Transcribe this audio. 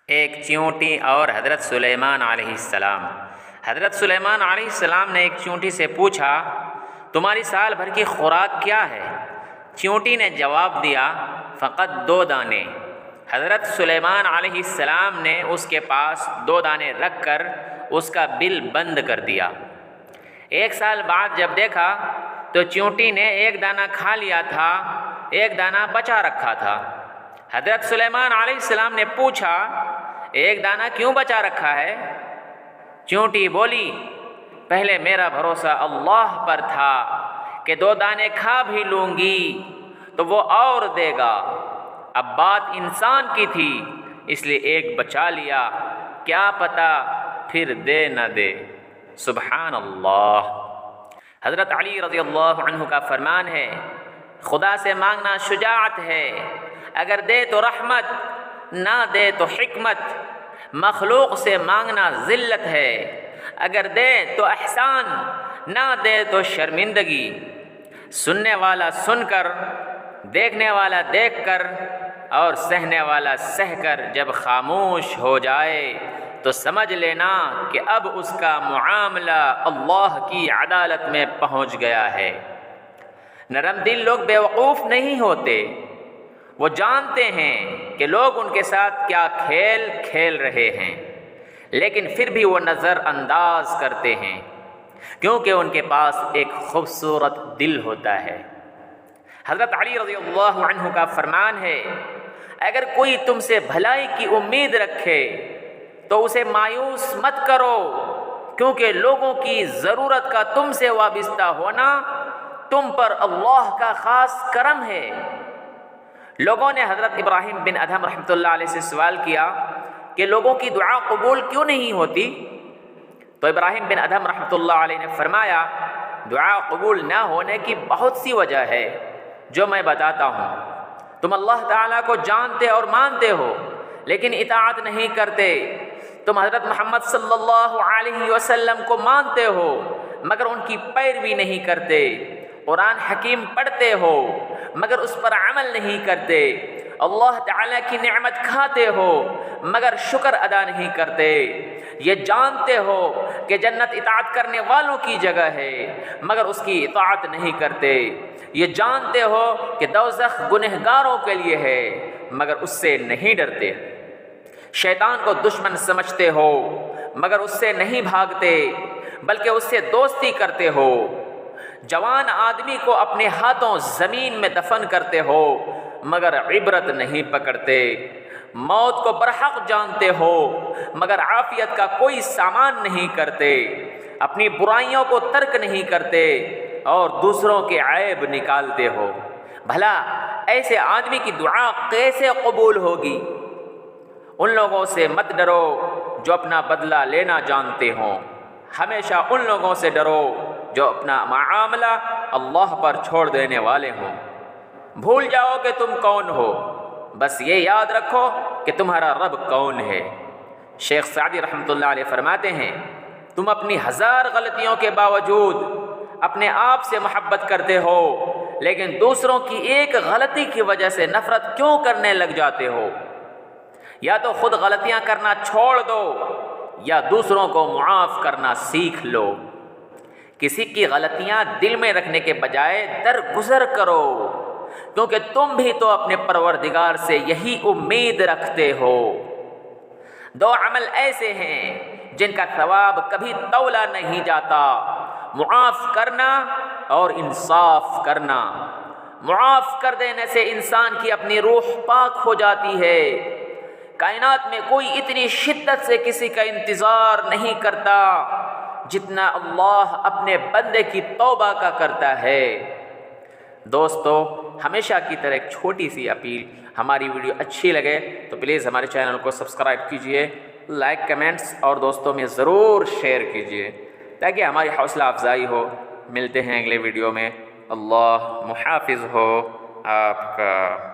ایک چیونٹی اور حضرت سلیمان علیہ السلام۔ حضرت سلیمان علیہ السلام نے ایک چیونٹی سے پوچھا، تمہاری سال بھر کی خوراک کیا ہے؟ چیونٹی نے جواب دیا، فقط 2 دانے۔ حضرت سلیمان علیہ السلام نے اس کے پاس 2 دانے رکھ کر اس کا بل بند کر دیا۔ 1 سال بعد جب دیکھا تو چیونٹی نے 1 دانہ کھا لیا تھا، 1 دانہ بچا رکھا تھا۔ حضرت سلیمان علیہ السلام نے پوچھا، 1 دانہ کیوں بچا رکھا ہے؟ چیونٹی بولی، پہلے میرا بھروسہ اللہ پر تھا کہ 2 دانے کھا بھی لوں گی تو وہ اور دے گا، اب بات انسان کی تھی اس لیے 1 بچا لیا، کیا پتہ پھر دے نہ دے۔ سبحان اللہ۔ حضرت علی رضی اللہ عنہ کا فرمان ہے، خدا سے مانگنا شجاعت ہے، اگر دے تو رحمت، نہ دے تو حکمت۔ مخلوق سے مانگنا ذلت ہے، اگر دے تو احسان، نہ دے تو شرمندگی۔ سننے والا سن کر، دیکھنے والا دیکھ کر اور سہنے والا سہ کر جب خاموش ہو جائے تو سمجھ لینا کہ اب اس کا معاملہ اللہ کی عدالت میں پہنچ گیا ہے۔ نرم دل لوگ بیوقوف نہیں ہوتے، وہ جانتے ہیں کہ لوگ ان کے ساتھ کیا کھیل کھیل رہے ہیں، لیکن پھر بھی وہ نظر انداز کرتے ہیں کیونکہ ان کے پاس ایک خوبصورت دل ہوتا ہے۔ حضرت علی رضی اللہ عنہ کا فرمان ہے، اگر کوئی تم سے بھلائی کی امید رکھے تو اسے مایوس مت کرو، کیونکہ لوگوں کی ضرورت کا تم سے وابستہ ہونا تم پر اللہ کا خاص کرم ہے۔ لوگوں نے حضرت ابراہیم بن ادھم رحمۃ اللہ علیہ سے سوال کیا کہ لوگوں کی دعا قبول کیوں نہیں ہوتی؟ تو ابراہیم بن ادھم رحمۃ اللہ علیہ نے فرمایا، دعا قبول نہ ہونے کی بہت سی وجہ ہے جو میں بتاتا ہوں۔ تم اللہ تعالیٰ کو جانتے اور مانتے ہو لیکن اطاعت نہیں کرتے۔ تم حضرت محمد صلی اللہ علیہ وسلم کو مانتے ہو مگر ان کی پیروی نہیں کرتے۔ قرآن حکیم پڑھتے ہو مگر اس پر عمل نہیں کرتے۔ اللہ تعالیٰ کی نعمت کھاتے ہو مگر شکر ادا نہیں کرتے۔ یہ جانتے ہو کہ جنت اطاعت کرنے والوں کی جگہ ہے مگر اس کی اطاعت نہیں کرتے۔ یہ جانتے ہو کہ دوزخ گنہگاروں کے لیے ہے مگر اس سے نہیں ڈرتے۔ شیطان کو دشمن سمجھتے ہو مگر اس سے نہیں بھاگتے بلکہ اس سے دوستی کرتے ہو۔ جوان آدمی کو اپنے ہاتھوں زمین میں دفن کرتے ہو مگر عبرت نہیں پکڑتے۔ موت کو برحق جانتے ہو مگر عافیت کا کوئی سامان نہیں کرتے۔ اپنی برائیوں کو ترک نہیں کرتے اور دوسروں کے عیب نکالتے ہو۔ بھلا ایسے آدمی کی دعا کیسے قبول ہوگی؟ ان لوگوں سے مت ڈرو جو اپنا بدلہ لینا جانتے ہوں، ہمیشہ ان لوگوں سے ڈرو جو اپنا معاملہ اللہ پر چھوڑ دینے والے ہوں۔ بھول جاؤ کہ تم کون ہو، بس یہ یاد رکھو کہ تمہارا رب کون ہے۔ شیخ سعدی رحمۃ اللہ علیہ فرماتے ہیں، تم اپنی 1000 غلطیوں کے باوجود اپنے آپ سے محبت کرتے ہو لیکن دوسروں کی ایک غلطی کی وجہ سے نفرت کیوں کرنے لگ جاتے ہو؟ یا تو خود غلطیاں کرنا چھوڑ دو یا دوسروں کو معاف کرنا سیکھ لو۔ کسی کی غلطیاں دل میں رکھنے کے بجائے درگزر کرو، کیونکہ تم بھی تو اپنے پروردگار سے یہی امید رکھتے ہو۔ 2 عمل ایسے ہیں جن کا ثواب کبھی تولا نہیں جاتا، معاف کرنا اور انصاف کرنا۔ معاف کر دینے سے انسان کی اپنی روح پاک ہو جاتی ہے۔ کائنات میں کوئی اتنی شدت سے کسی کا انتظار نہیں کرتا جتنا اللہ اپنے بندے کی توبہ کا کرتا ہے۔ دوستو، ہمیشہ کی طرح ایک چھوٹی سی اپیل، ہماری ویڈیو اچھی لگے تو پلیز ہمارے چینل کو سبسکرائب کیجئے، لائک، کمنٹس اور دوستوں میں ضرور شیئر کیجئے تاکہ ہماری حوصلہ افزائی ہو۔ ملتے ہیں اگلے ویڈیو میں۔ اللہ محافظ ہو آپ کا۔